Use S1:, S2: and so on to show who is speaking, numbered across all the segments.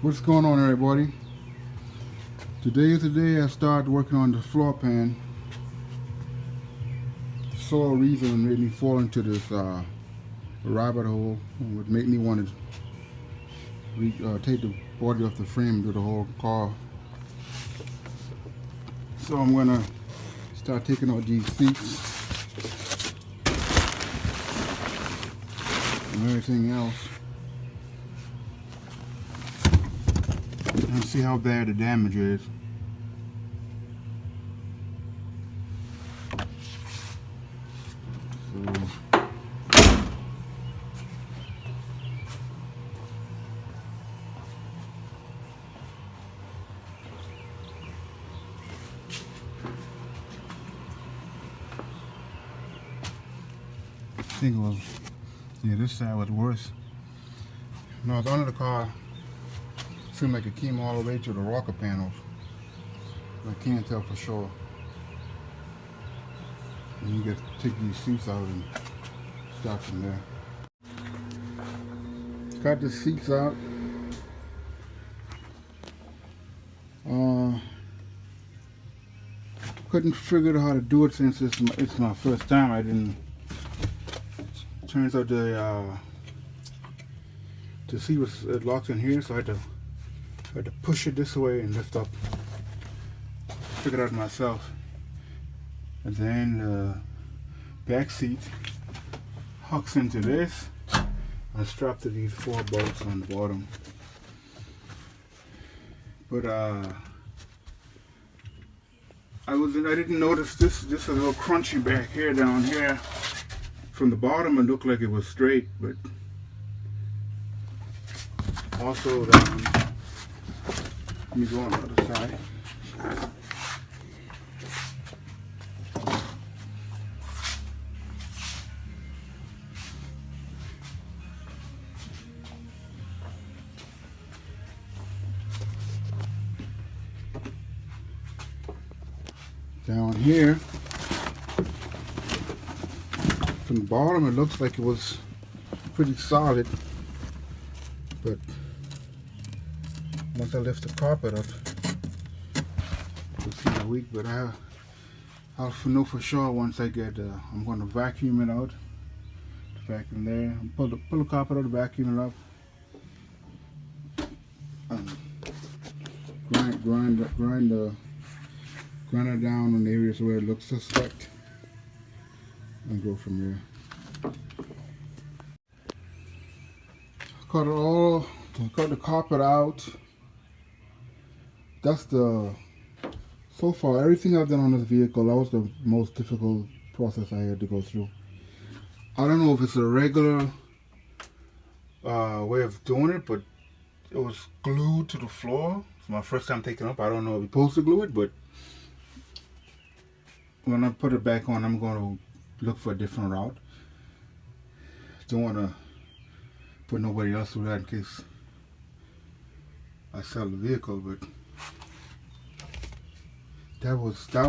S1: What's going on, everybody? Today is the day I started working on the floor pan. The sole reason made me fall into this rabbit hole and would make me want to take the body off the frame and do the whole car. So I'm gonna start taking out these seats and everything else and see how bad the damage is. I think it was, yeah, this side was worse. No, it's under the car. It seemed like it came all the way to the rocker panels. I can't tell for sure. And you get take these seats out and start from there. Got the seats out. Couldn't figure out how to do it since it's my first time. I didn't. Turns out the seat was locked in here, so I had to push it this way and lift up. Figured it out myself. And then the back seat hooks into this and strapped to these 4 bolts on the bottom. But I didn't notice this a little crunchy back here down here. From the bottom it looked like it was straight, but also let me go on the other side. Down here, from the bottom, it looks like it was pretty solid, but once I lift the carpet up, you'll see the weak. But I'll know for sure once I get. I'm going to vacuum it out. Vacuum there. Pull the carpet out, vacuum it up. Grind it down on the areas where it looks suspect and go from there. Cut the carpet out. That's so far everything I've done on this vehicle, that was the most difficult process I had to go through. I don't know if it's a regular way of doing it, but it was glued to the floor. It's my first time taking it up. I don't know if you're supposed to glue it, but when I put it back on, I'm going to look for a different route. Don't want to put nobody else through that in case I sell the vehicle, but that was the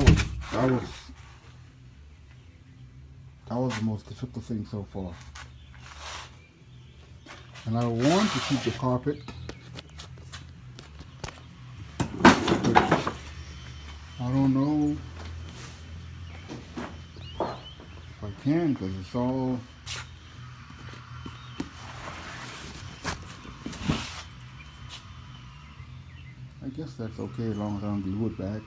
S1: most difficult thing so far. And I want to keep the carpet, but I don't know if I can, because it's all I guess that's okay as long as I don't glue it back.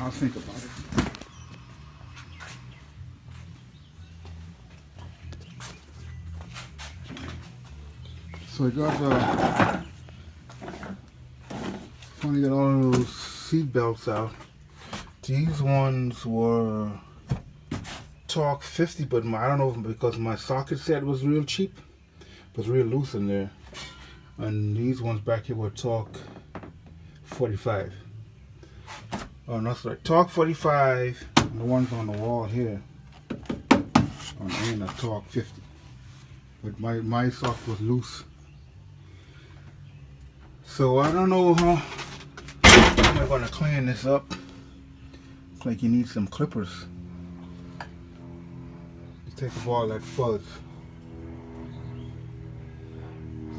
S1: I'll think about it. So I got finally got all of those seat belts out. These ones were Torque 50, but I don't know if because my socket set was real cheap, it was real loose in there. And these ones back here were Torque 45. Oh, no, sorry, Torque 45. And the ones on the wall here on the end are Torque 50. But my socket was loose. So I don't know how I'm going to clean this up. It's like you need some clippers. You take off all that fuzz.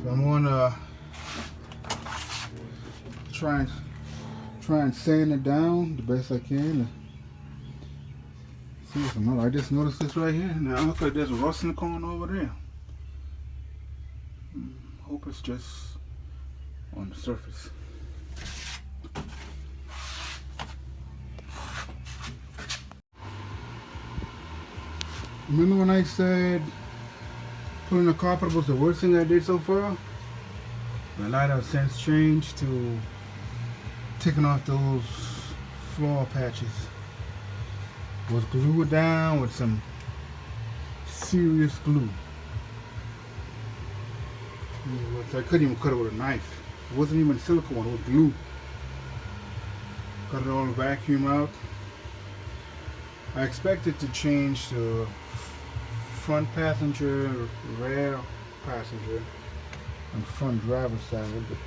S1: So I'm gonna try and sand it down the best I can. See if I'm not. I just noticed this right here. Now look like there's rust in the corner over there. Hope it's just on the surface. Remember when I said putting the carpet was the worst thing I did so far? A lot of sense changed to taking off those floor patches. Was glued down with some serious glue. I couldn't even cut it with a knife. It wasn't even silicone, it was glue. Cut it all, vacuum out. I expected to change the front passenger, rear passenger, and front driver's side, but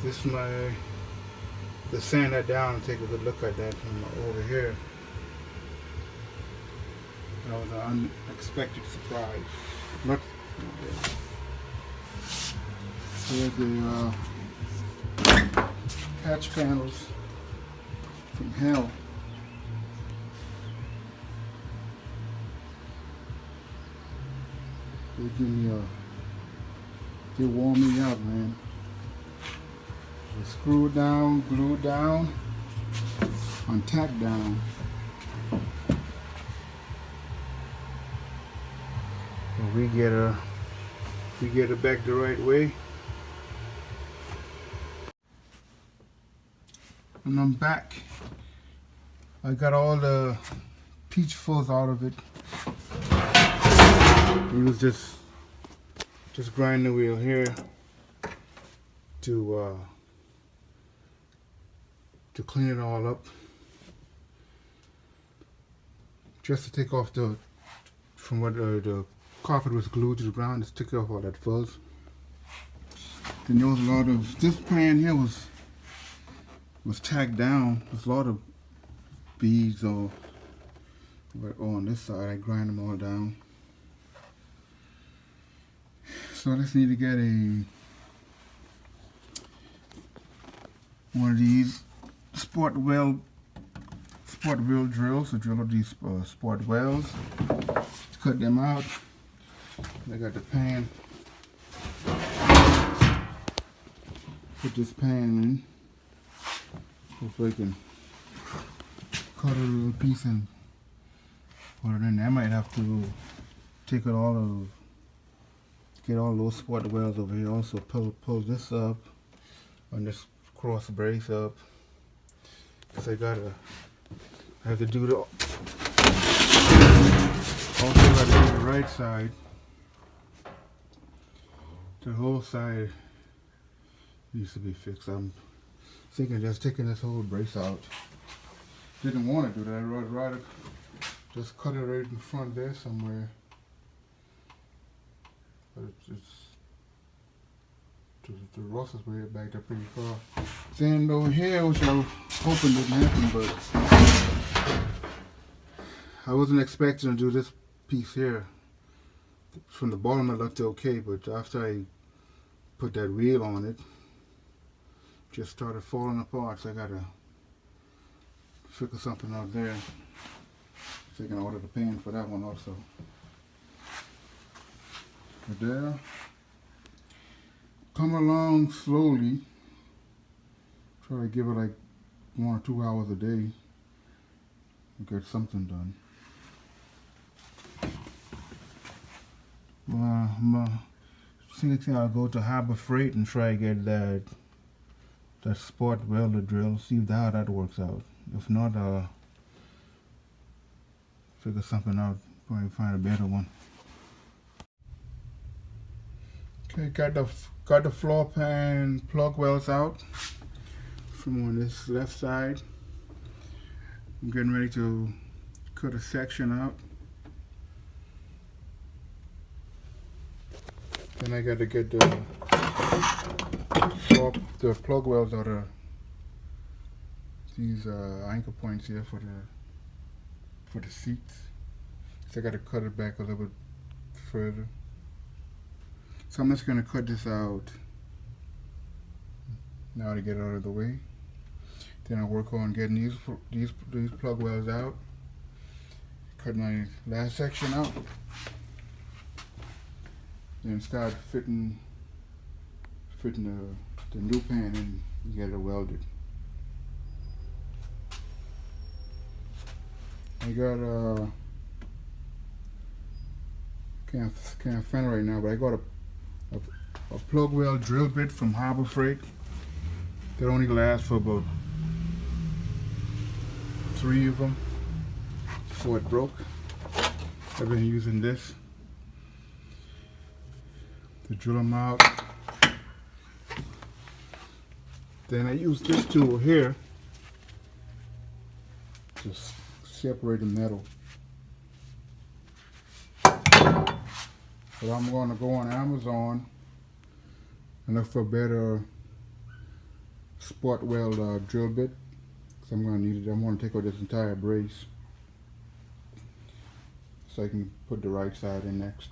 S1: this might to sand that down and take a good look at that from over here. That was an unexpected surprise. Look, here's the patch panels from hell. They give me they wore me out, man. They screwed down, glued down, and tacked down. But we get it back the right way. And I'm back. I got all the peach fuzz out of it. It was just grinding the wheel here to clean it all up. Just to take off from where the carpet was glued to the ground, just took off all that fuzz. Then there was a lot of, this pan here was tacked down. There's a lot of beads on this side. I grind them all down. So I just need to get one of these sport wheel drills to drill up these sport wells. To cut them out. I got the pan. Put this pan in. Hopefully I can cut a little piece and put it in there. I might have to take it all get all those sport wells over here. Also pull this up and this cross brace up, because I have to do also got to do the right side. The whole side needs to be fixed. I'm thinking of just taking this whole brace out. Didn't want to do that. I'd rather just cut it right in front there somewhere. But the rust is way back there pretty far. Then over here, which I was hoping didn't happen, but I wasn't expecting to do this piece here. From the bottom it looked okay, but after I put that wheel on it, just started falling apart, so I gotta figure something out there. So I can order the pan for that one also. But there, come along slowly. Try to give it like 1 or 2 hours a day to get something done. Next thing I'll go to Harbor Freight and try to get that sport welder drill, see how that works out. If not, I'll figure something out, probably find a better one. Okay, got the floor pan plug wells out from on this left side. I'm getting ready to cut a section out. Then I got to get the plug wells out of these anchor points here for the seats. So I got to cut it back a little bit further. So I'm just going to cut this out now to get it out of the way. Then I'll work on getting these plug wells out. Cut my last section out. Then start fitting the new pan in and get it welded. I got can't find it right now, but I got a plug well drill bit from Harbor Freight that only lasts for about 3 of them before it broke. I've been using this to drill them out. Then I use this tool here to separate the metal. So I'm going to go on Amazon and look for a better spot weld drill bit, because I'm going to need it. I'm going to take out this entire brace so I can put the right side in next.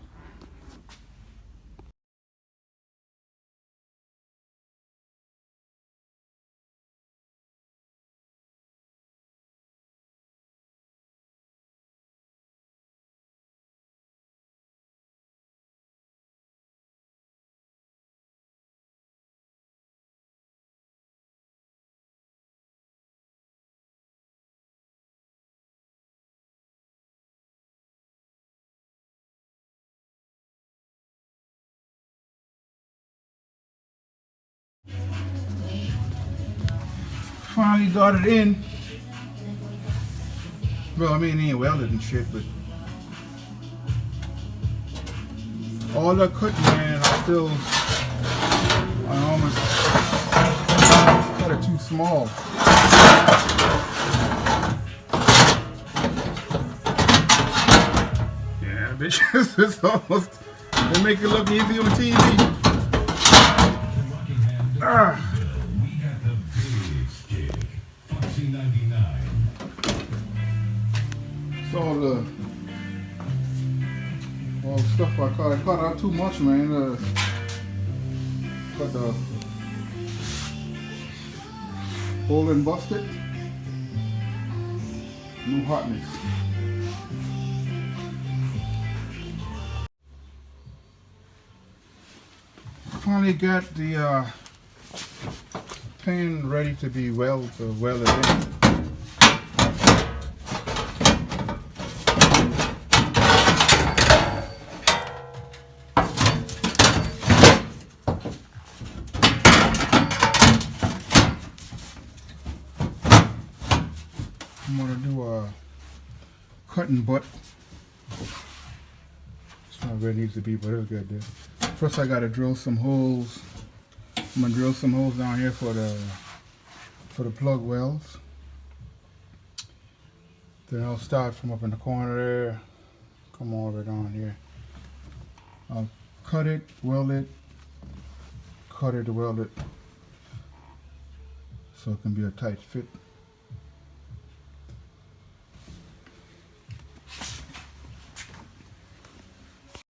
S1: Finally got it in. Well, I mean, it ain't welded and shit, but all the cut, man, I almost cut it too small. Yeah, bitch, it's almost, they make it look easy on TV. So all the stuff I cut out too much, man. Cut the hole and busted. No hotness. Finally got the pan ready to be welded in. I'm going to do a cutting butt. It's not where it needs to be, but it's good there. First I got to drill some holes. I'm going to drill some holes down here for the plug wells. Then I'll start from up in the corner there. Come over down here. I'll cut it, weld it, cut it to weld it, so it can be a tight fit.